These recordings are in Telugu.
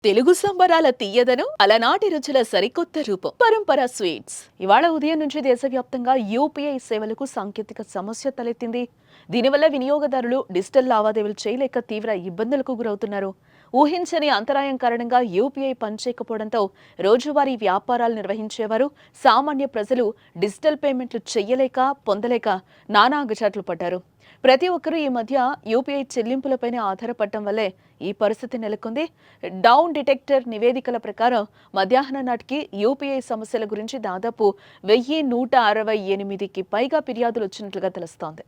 తెలుగు సంబరాల తీయదనం అలనాటి రుచుల సరికొత్త రూపం పరంపర స్వీట్స్. ఇవాళ ఉదయం నుంచి దేశవ్యాప్తంగా యూపీఐ సేవలకు సాంకేతిక సమస్య తలెత్తింది. దీనివల్ల వినియోగదారులు డిజిటల్ లావాదేవీలు చేయలేక తీవ్ర ఇబ్బందులకు గురవుతున్నారు. ఊహించని అంతరాయం కారణంగా యూపీఐ పనిచేయకపోవడంతో రోజువారీ వ్యాపారాలు నిర్వహించేవారు, సామాన్య ప్రజలు డిజిటల్ పేమెంట్లు చెయ్యలేక పొందలేక నానా అగచాట్లు పడ్డారు. ప్రతి ఒక్కరూ ఈ మధ్య యూపీఐ చెల్లింపులపైనే ఆధారపడటం వల్లే ఈ పరిస్థితి నెలకొంది. డౌన్ డిటెక్టర్ నివేదికల ప్రకారం మధ్యాహ్నం నాటికి యూపీఐ సమస్యల గురించి దాదాపు 1168కి పైగా ఫిర్యాదులు వచ్చినట్లుగా తెలుస్తోంది.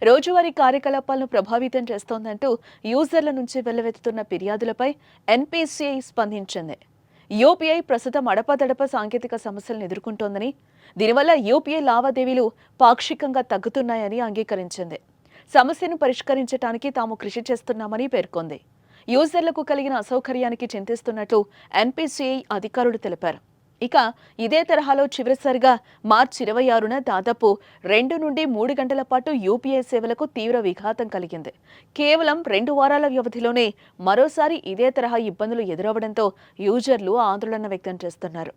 రోజువారీ కార్యకలాపాలను ప్రభావితం చేస్తోందంటూ యూజర్ల నుంచి వెల్లువెత్తుతున్న ఫిర్యాదులపై ఎన్పీసీఐ స్పందించింది. యూపీఐ ప్రస్తుతం అడపాదడప సాంకేతిక సమస్యలను ఎదుర్కొంటోందని, దీనివల్ల యూపీఐ లావాదేవీలు పాక్షికంగా తగ్గుతున్నాయని అంగీకరించింది. సమస్యను పరిష్కరించడానికి తాము కృషి చేస్తున్నామని పేర్కొంది. యూజర్లకు కలిగిన అసౌకర్యానికి చింతిస్తున్నట్లు ఎన్పీసీఐ అధికారులు తెలిపారు. ఇక ఇదే తరహాలో చివరిసారిగా మార్చి 26న దాదాపు 2 నుండి 3 గంటల పాటు యూపీఐ సేవలకు తీవ్ర విఘాతం కలిగింది. కేవలం 2 వారాల వ్యవధిలోనే మరోసారి ఇదే తరహా ఇబ్బందులు ఎదురవడంతో యూజర్లు ఆందోళన వ్యక్తం చేస్తున్నారు.